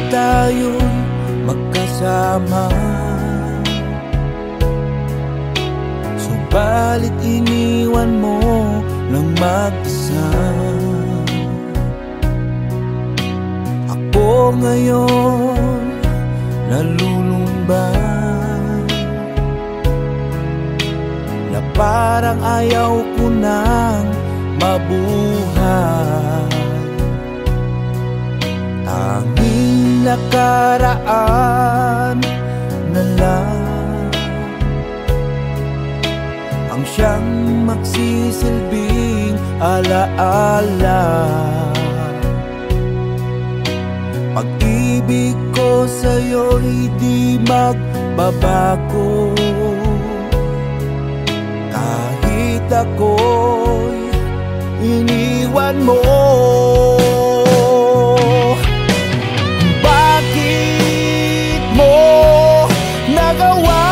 tayo'y magkasama, subalit iniwan mo ng mag-isa. Ako ngayon nalulumban, na parang ayaw ko nang mabuhay. Tanging nakaraan na lang ang siyang magsisilbing alaala. Pag-ibig ko sa'yo'y di magbabago, kahit ako'y iniwan mo. Bakit mo nagawa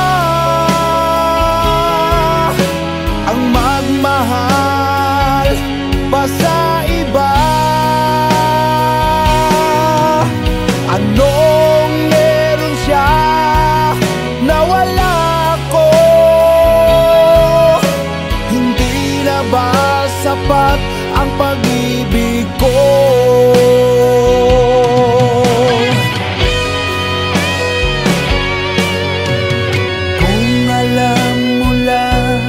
ang magmahal pa sa iba? Anong meron siya na wala ko? Hindi na ba sapat ang pag-ibig ko? Kung alam mo lang,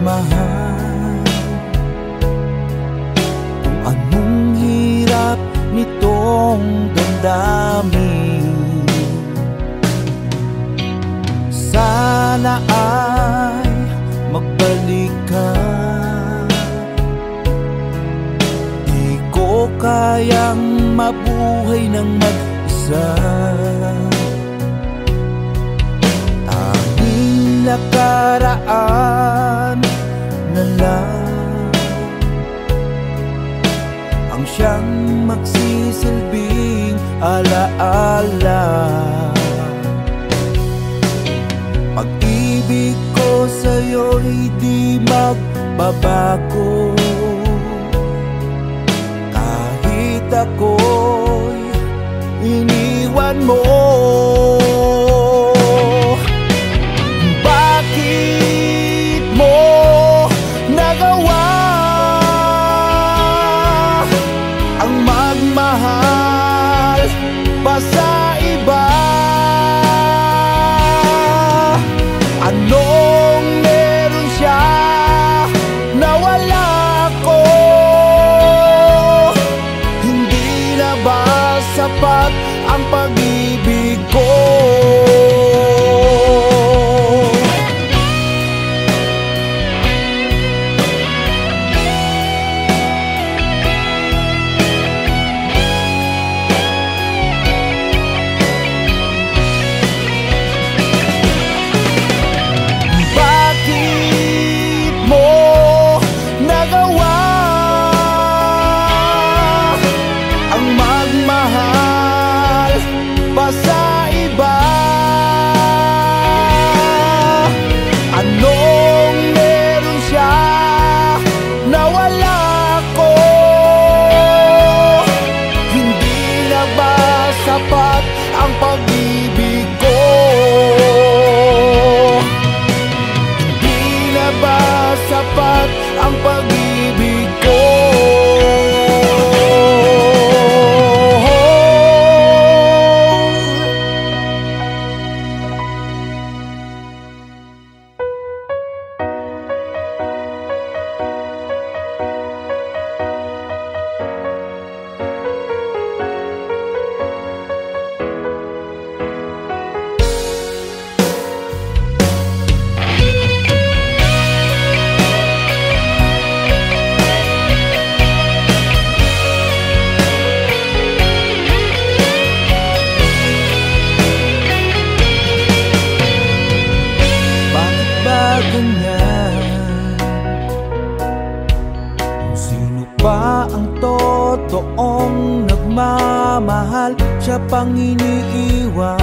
mahal, kung anong hirap nitong damdamin, sana ay magbalik ka. Di ko kayang mabuhay ng mag-isa. Tanging nakaraan na lang ang siyang magsisilbing alaala. Pag-ibig ko sa'yo'y di magbabago, kahit ako'y iniwan mo. Bakit mo nagawa ang magmahal pa sa iba? Anong meron siya na wala ko? Hindi na ba sapat ang pag-ibig ko? Sa iba, anong meron siya na wala ko? Hindi na ba sapat ang pag-ibig ko? Hindi na ba sapat ang pag-ibig ko? Totoong nagmamahal, siya pang iniiwan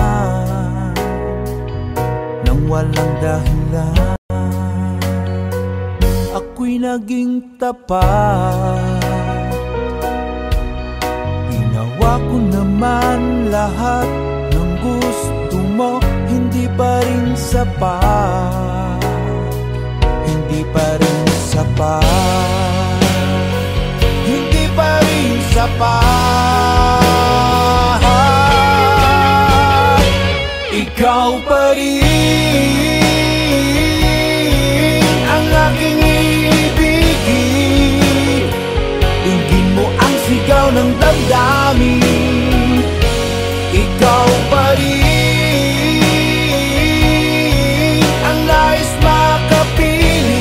nang walang dahilan. Ako'y naging tapat, ginawa ko naman man lahat ng gusto mo, hindi pa rin sapat, hindi pa rin sapat, hindi pa rin sapat. Ikaw pa rin ang aking ibigin, dinggin mo ang sigaw ng damdamin. Ikaw pa rin ang nais makapiling,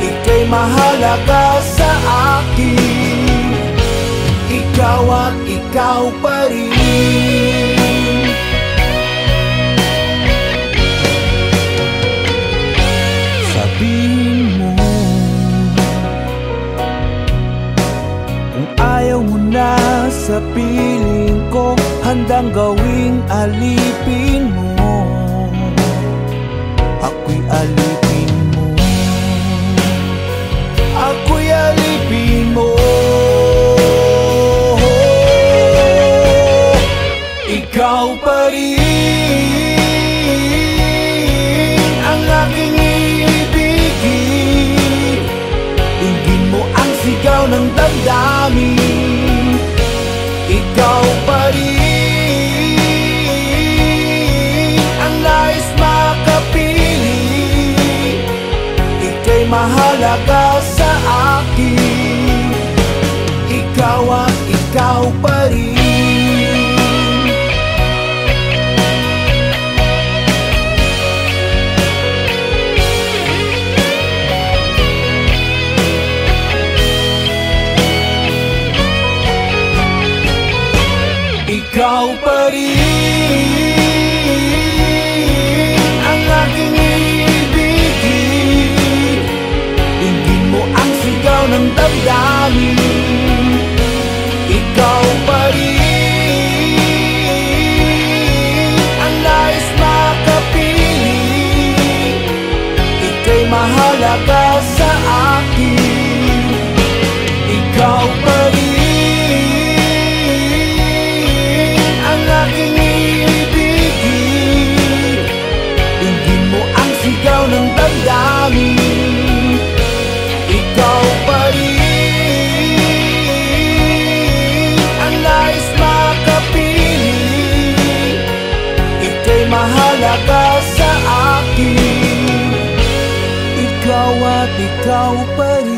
ika'y mahalaga sa akin. Ikaw at ikaw pa rin. Sabihin mo kung ayaw mo na sa piling ko, handang gawing alipin mo. Ako'y alipin mo, ako'y alipin mo. Ikaw pa rin ang aking ibigin, dinggin mo ang sigaw ng damdamin. Ikaw pa rin ang nais makapiling, ika'y mahalaga sa akin. Ikaw at ikaw pa rin. Ikaw pa rin ang aking ibigin, dinggin mo ang sigaw ng damdamin. Ikaw pa rin ang nais makapiling, ika'y mahalaga sa akin. Ikaw pa rin aking ibigin, dinggin mo ang sigaw ng damdamin. Ikaw pa rin ang nais makapiling, ika'y mahalaga sa akin. Ikaw at ikaw pa rin.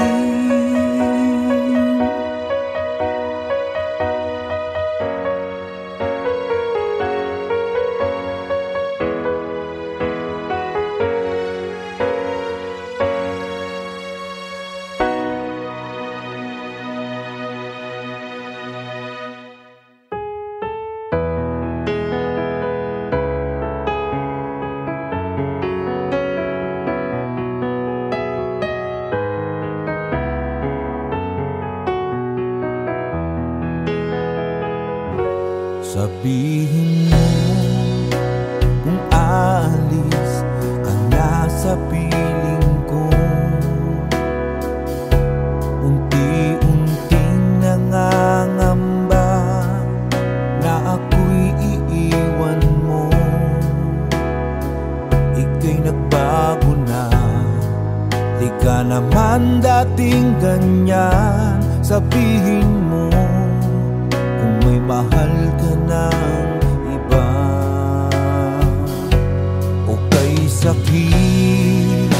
Sabihin mo kung aalis ka na sa piling ko, unti-unting nangangamba na ako'y iiwan mo. Ika'y nagbago na, di ka naman dating ganyan. Sabihin mo kung may mahal ka ng iba, o kay sakit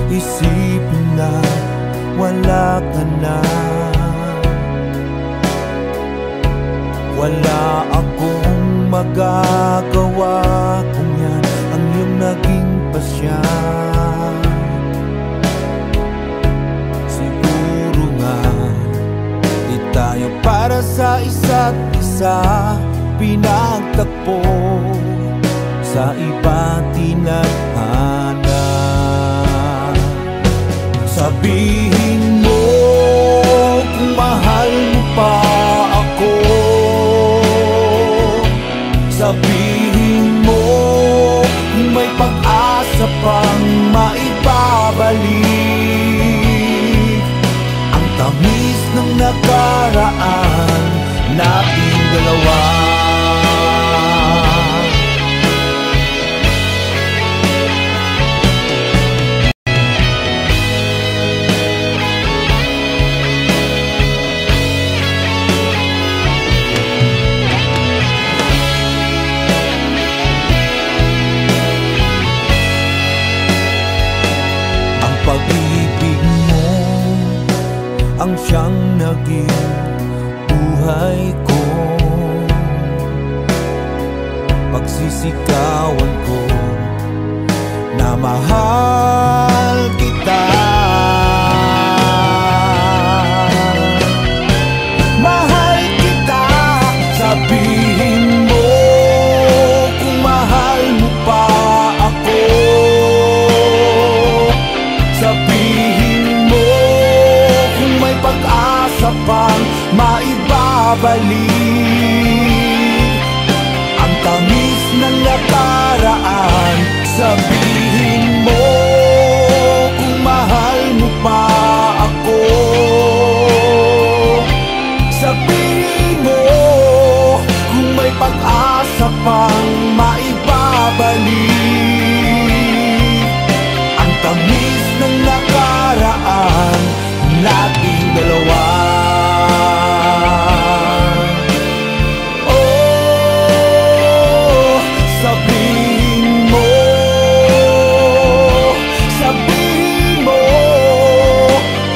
isipin na wala ka na. Wala akong magagawa kung yan ang iyong naging pasya. Siguro nga di tayo para sa isa't isa, pinagtagpo sa iba tinadhana. Sabihin mo kung mahal mo pa ako, sabihin mo may pag-asa pang maibabalik ang tamis ng nakaraan natin. habang siyang naging buhay ko. Pagsisikawan ko na mahal kita. Mahal kita, sabihin mo kung mahal mo pa ako. Sabihin mo kung may pag-asa pang maibabalik ang tamis ng nakaraan. Sabihin mo kung mahal mo pa ako. Sabihin mo kung may pag-asa pang maibabalik ang tamis ng nakaraan nating dalawa. Oh, sabihin mo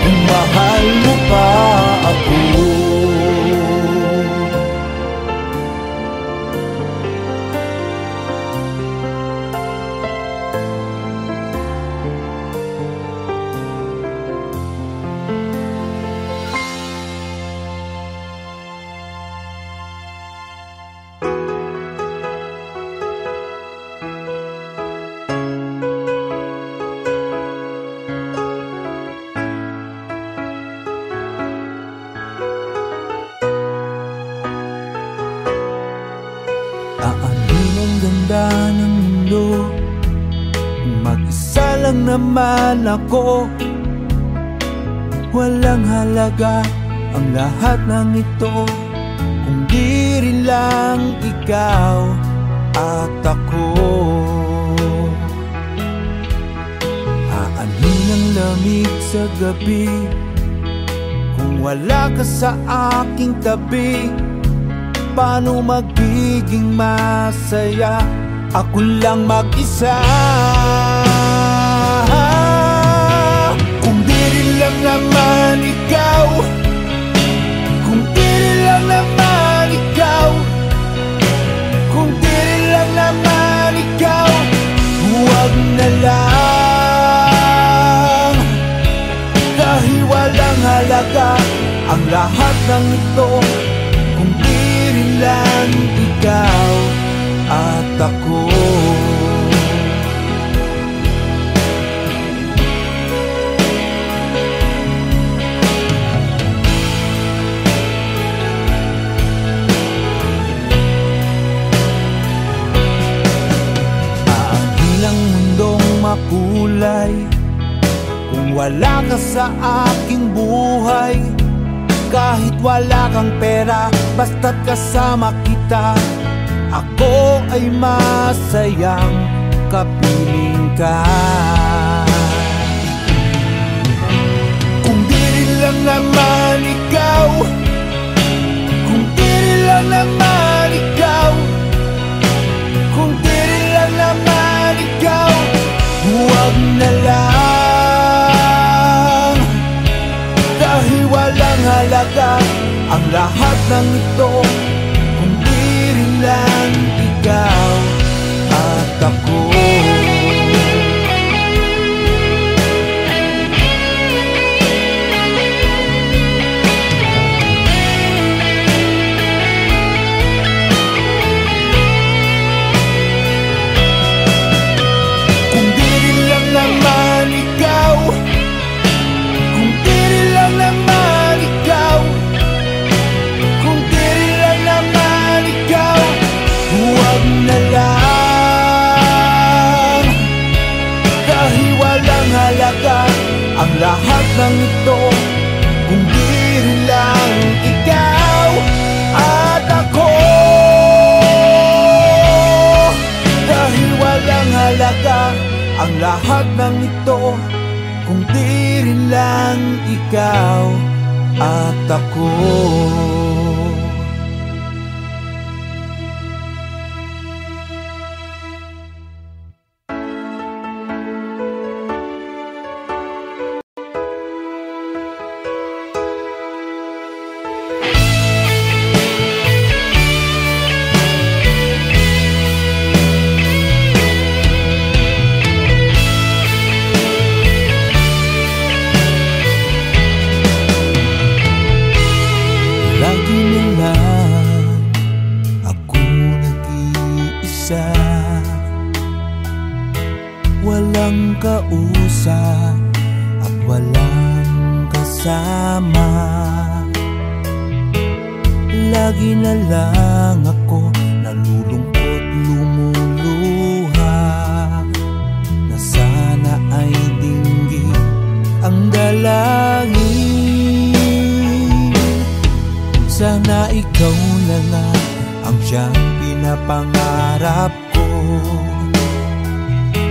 kung mahal mo pa ako. Aanin ang ganda ng mundo, mag-isa lang naman ako. Walang halaga ang lahat ng ito kung di rin lang ikaw at ako. Aanin ang lamig sa gabi kung wala ka sa aking tabi. Paano magiging masaya ako lang mag-isa? Kung di rin lang naman ikaw, kung di rin lang naman ikaw, kung di rin lang naman ikaw, huwag na lang. Dahil walang halaga ang lahat ng ito kung di rin lang ikaw at ako. Aangkin ang mundong makulay kung wala ka sa aking buhay. Kahit wala kang pera, basta't kasama kita, ako ay masayang kapiling ka. Kung di rin lang naman ikaw, kung di rin lang naman ikaw, kung di rin lang naman ikaw, huwag na lang. Dahil walang halaga ang lahat ng ito kung di rin lang ikaw at ako. Kung di rin lang naman ikaw, kung di rin lang naman ikaw, kung di rin lang naman ikaw, huwag na lang. Dahil walang halaga ang lahat ng ito kung di rin lang ikaw at ako. Dahil walang halaga ang lahat ng ito kung di rin lang ikaw at ako. walang kausap at walang kasama. Lagi na lang ako nalulungkot, lumuluha, na sana ay dinggin ang dalangin. Sana ikaw na nga ang siyang pinapangarap ko.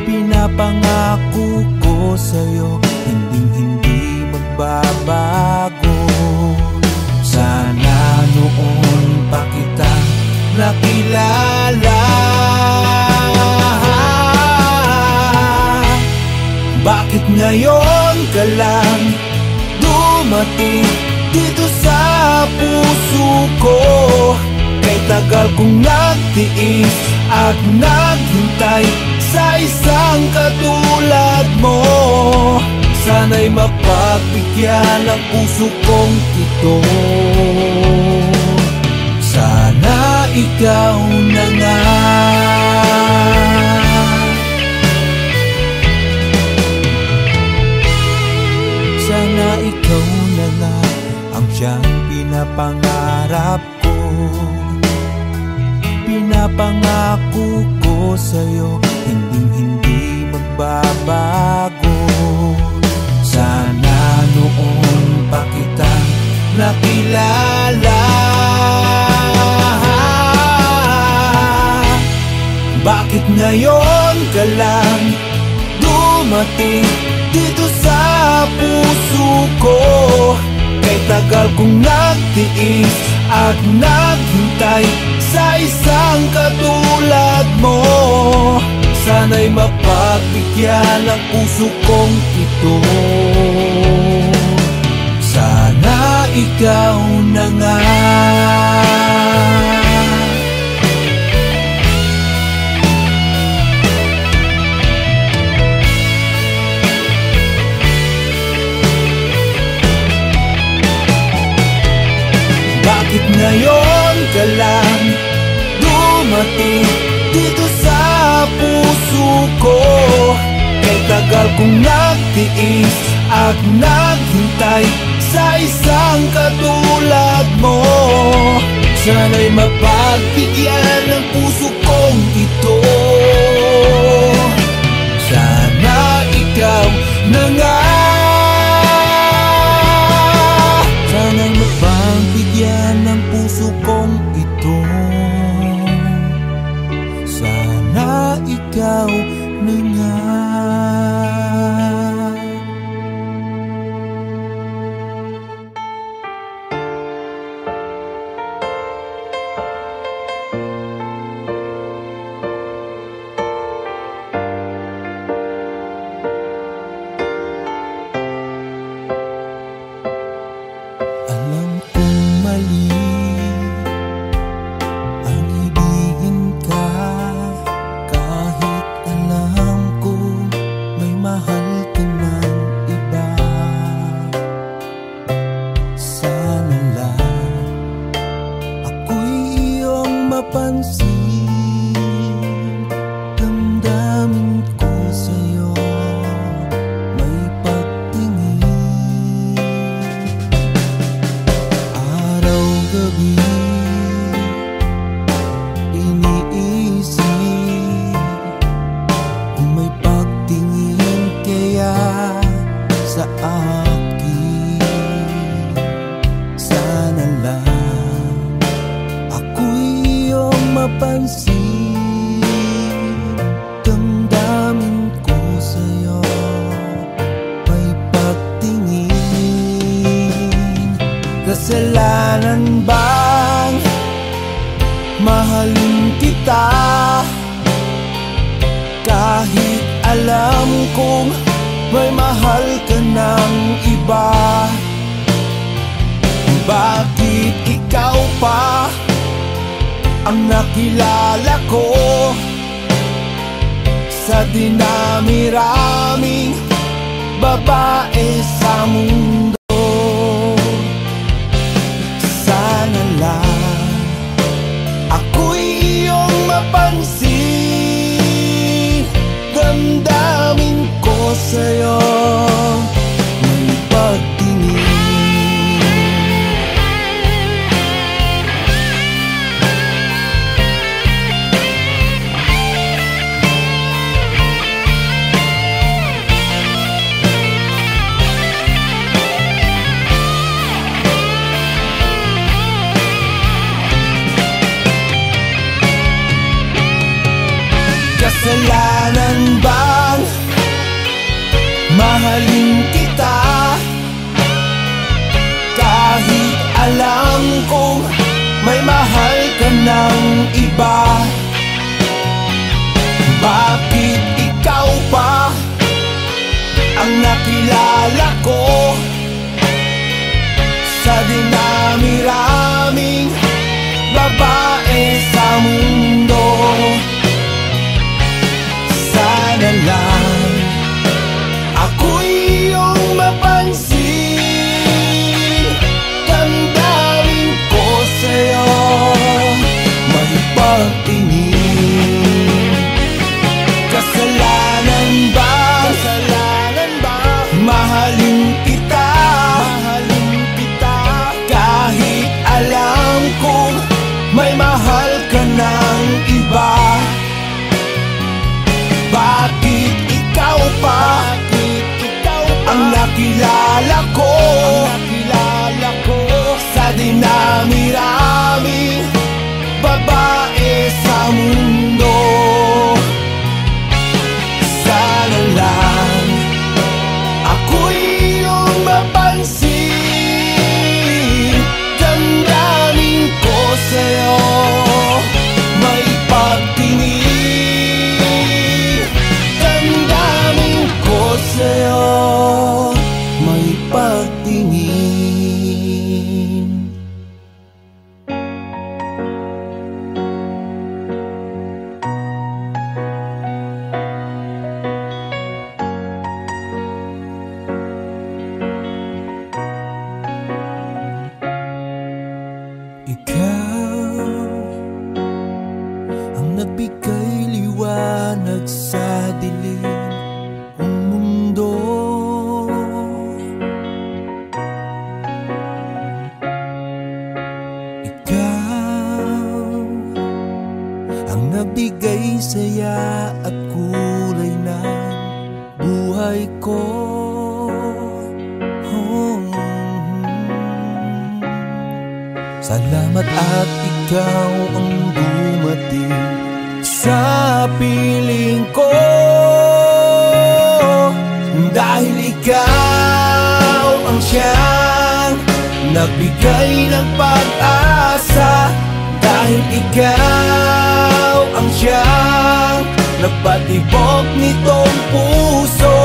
Pinapangako ko sa'yo, hinding-hindi magbabago. Sana noon pa kita nakilala. Bakit ngayon ka lang dumating dito sa puso ko? Kay tagal kong nagtiis at naghintay sa isang katulad mo. Sana'y mapagbigyan ang puso kong ito. Sana ikaw na nga. Sana ikaw na nga ang siyang pinapangarap ko. Pinapangako ko sa'yo, hinding-hindi magbabago. Sana noon pa kita nakilala. Bakit ngayon ka lang dumating dito sa puso ko? Kay tagal kong nagtiis at naghintay sa isang katulad mo. Sana'y mapagbigyan ang puso kong ito. Sana ikaw na nga. Bakit ngayon ka lang dumating dito sa puso ko? Kay tagal kong nagtiis at naghintay sa isang katulad mo. Sana'y mapagbigyan ng puso kong ito. Sana ikaw na nga. Sana'y mapagbigyan ng puso kong ito. Sana ikaw na nga. Alam kong mali ang ibigin ka, kahit alam kong may mahal ka ng iba. Sana lang ako'y iyong mapansin, damdamin ko sa'yo may pagtingin. Araw-gabi iniisip kung may pagtingin kaya sa akin. Sana lang ako'y iyong mapansin, damdamin ko sa'yo may pagtingin. Kasalanan bang mahalin kita, kahit alam kong may mahal ka ng iba? Bakit ikaw pa ang nakilala ko sa dinami-raming babae sa mundo? Sana lang ako'y iyong mapansin, damdamin buhay ko. Salamat at ikaw ang dumating sa piling ko. Dahil ikaw ang siyang nagbigay ng pag-asa. Dahil ikaw ang siyang nagpatibok nitong puso.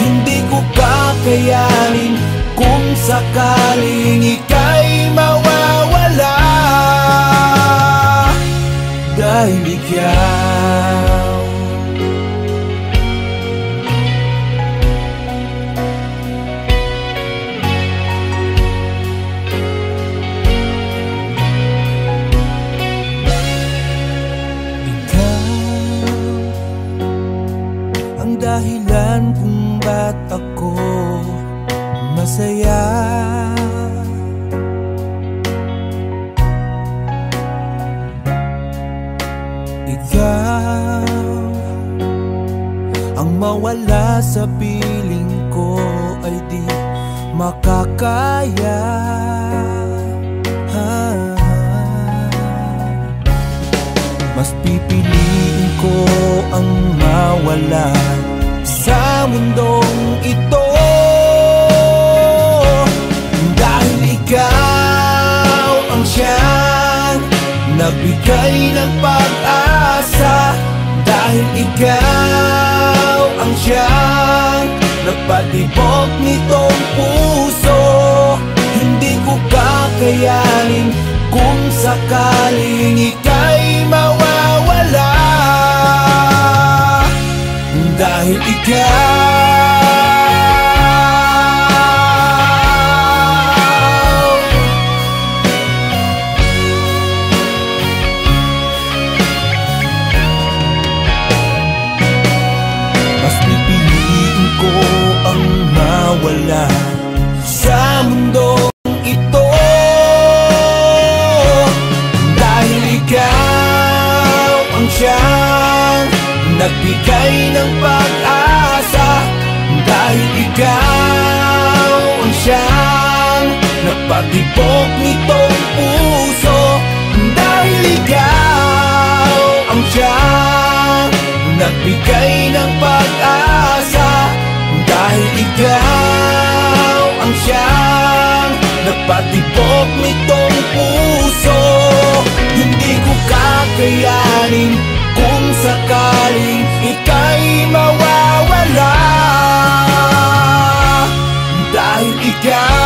Hindi ko kakayanin kung sakaling ika'y mawawala. Dahil ikaw ang dahilan kung ba't ako masaya. Ikaw ang mawala sa piling ko ay di makakaya. Mas pipiliin ko ang mawala sa mundong ito. Dahil ikaw ang siyang nagbigay ng pag-asa. Dahil ikaw ang siyang nagpatibok nitong puso. Hindi ko kakayanin kung sakaling ika'y mawawala. Dahil mas pipiliin ko ang mawala sa mundong ito. Dahil ikaw ang siyang nagbigay ng pag-asa. Dahil ikaw ang siyang nagpatibok nitong puso. Dahil ikaw ang siyang nagbigay ng pag-asa. Dahil ikaw ang siyang nagpatibok nitong puso. Hindi ko kakayanin kung sakaling ika'y mawawala. Dahil ikaw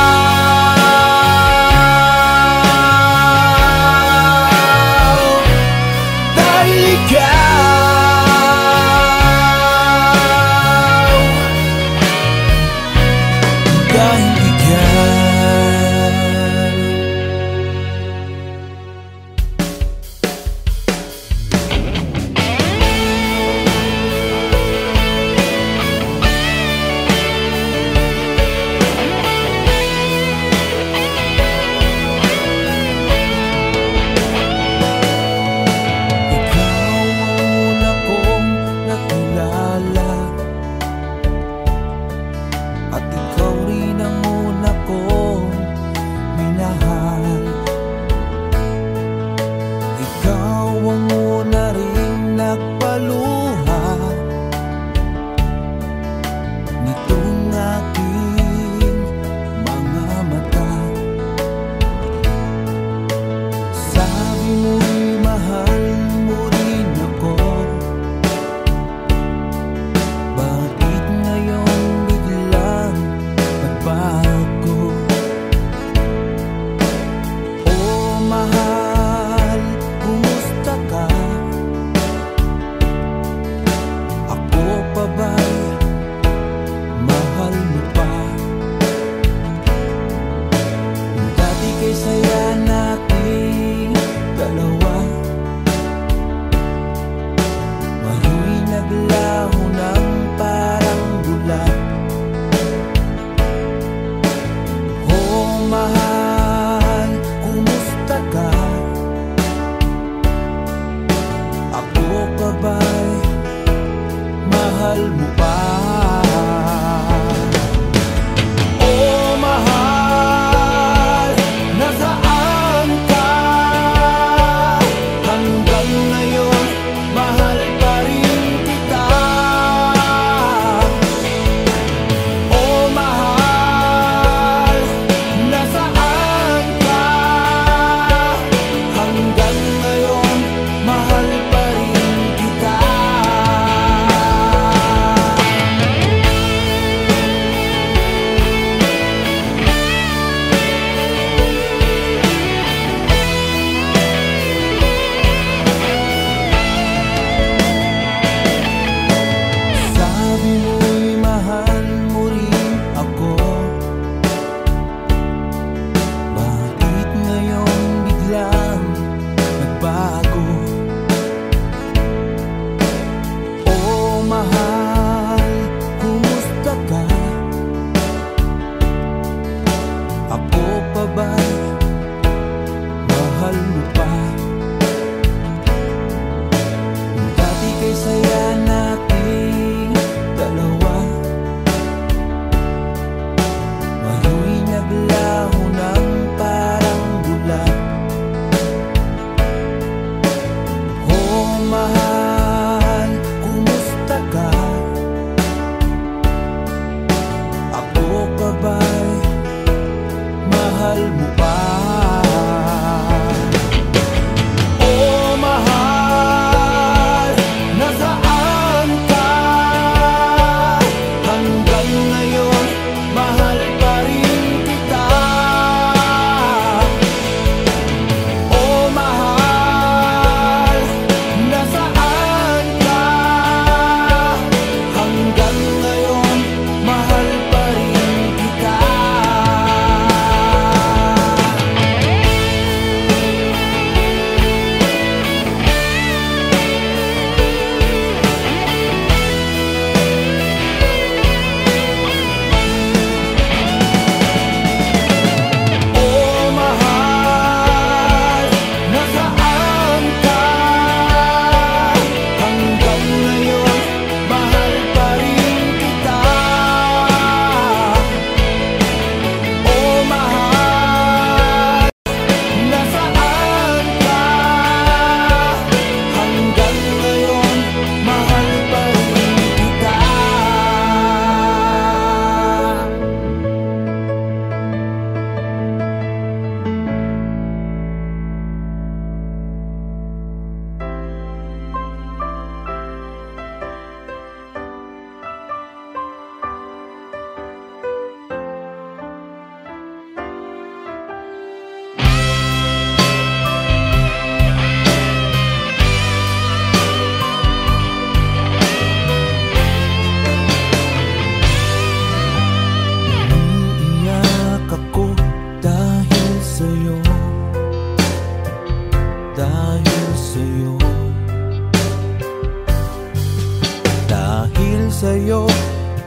sa'yo,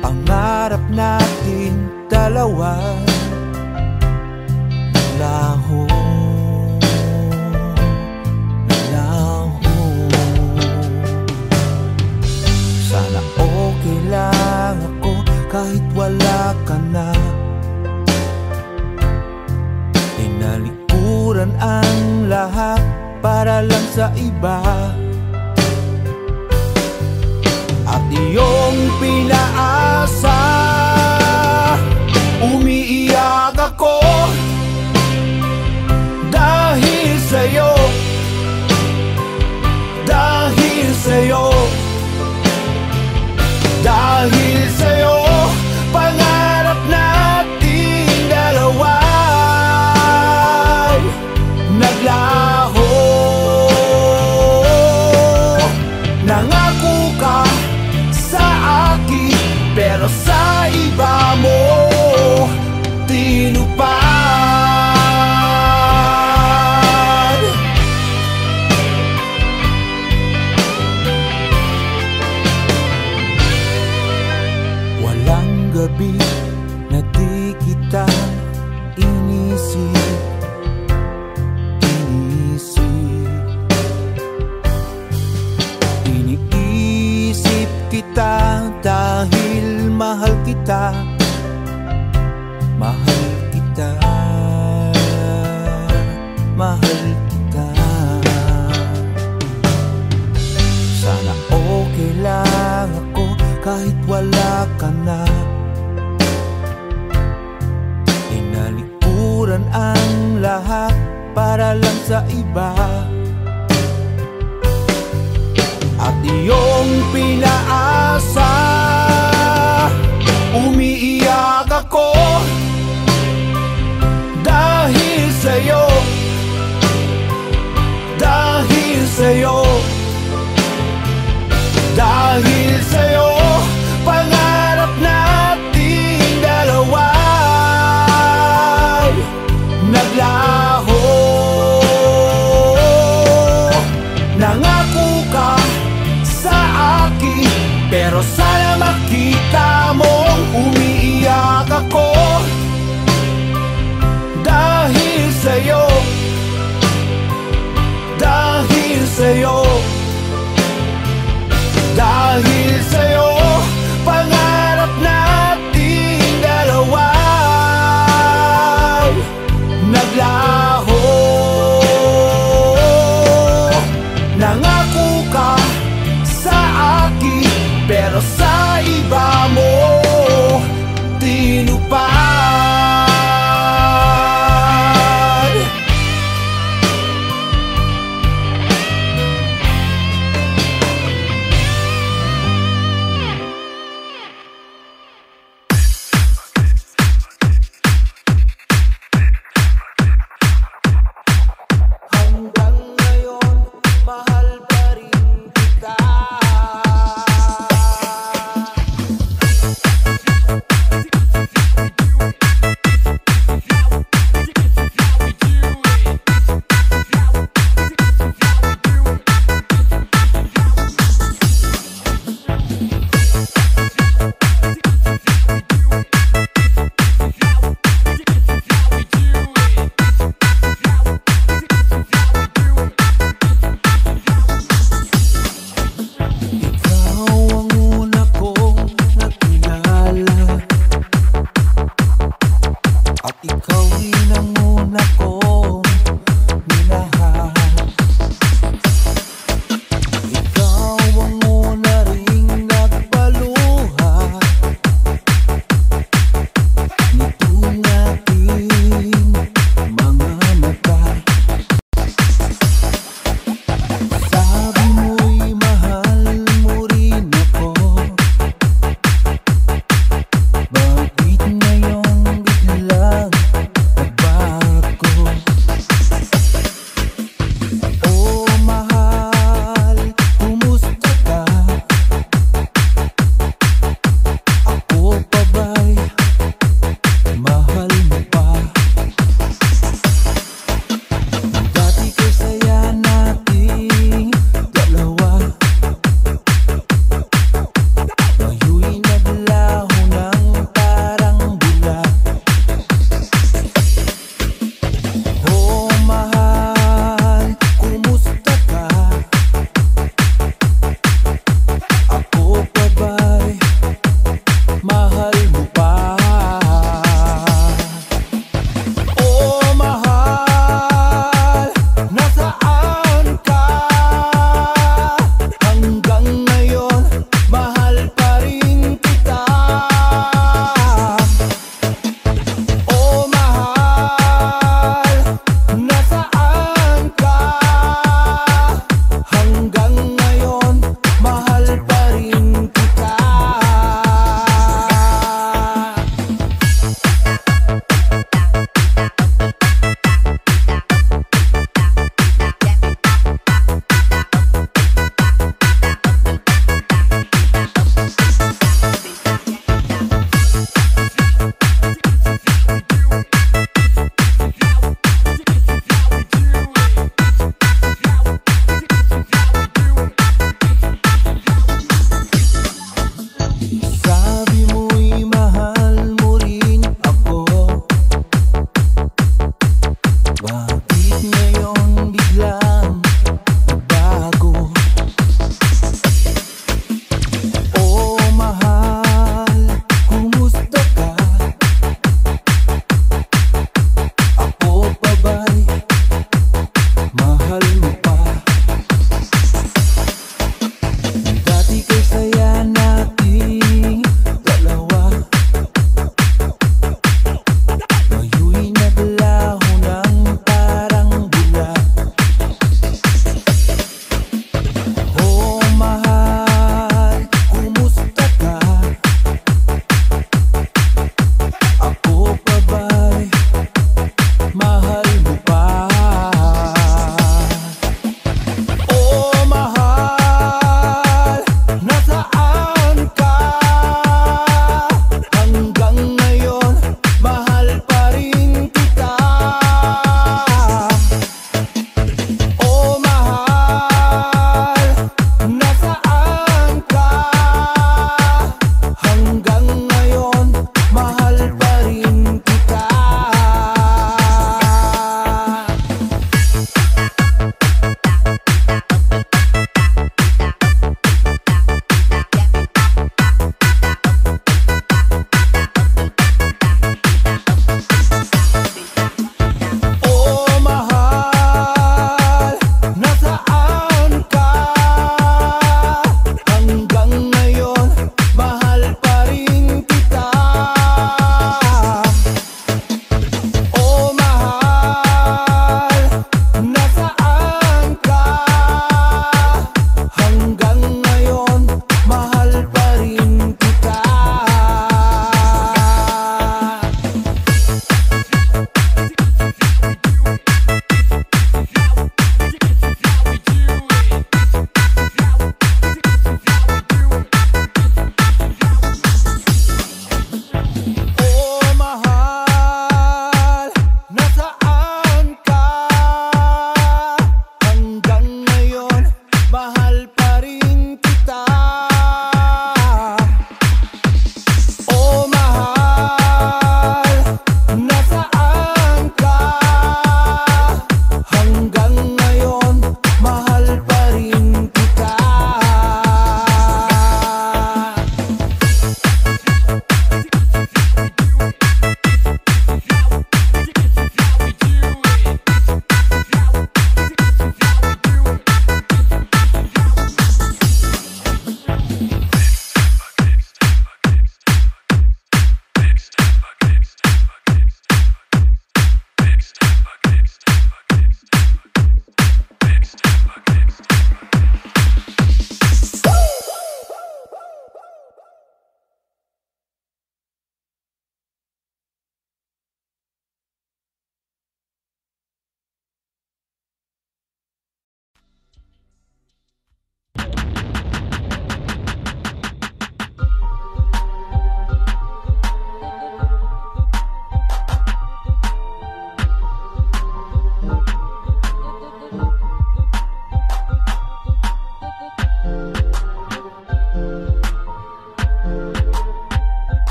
pangarap natin dalawa naglaho, naglaho. Sana okay lang ako kahit wala ka na. Tinalikuran ang lahat para lang sa iba, at iyong pinaasa. Umiiyak ako dahil sa'yo, dahil sa'yo, dahil sa'yo. Pangarap nating dalawa naglaho. Nangako ka sa akin, pero sa iba mo tinupad. Walang gabi na di kita inisip, iniisip kita dahil mahal kita, mahal kita, mahal kita. Sana okay lang ako kahit wala ka na. Tinalikuran ang lahat para lang sa iba, at iyong pinaasa.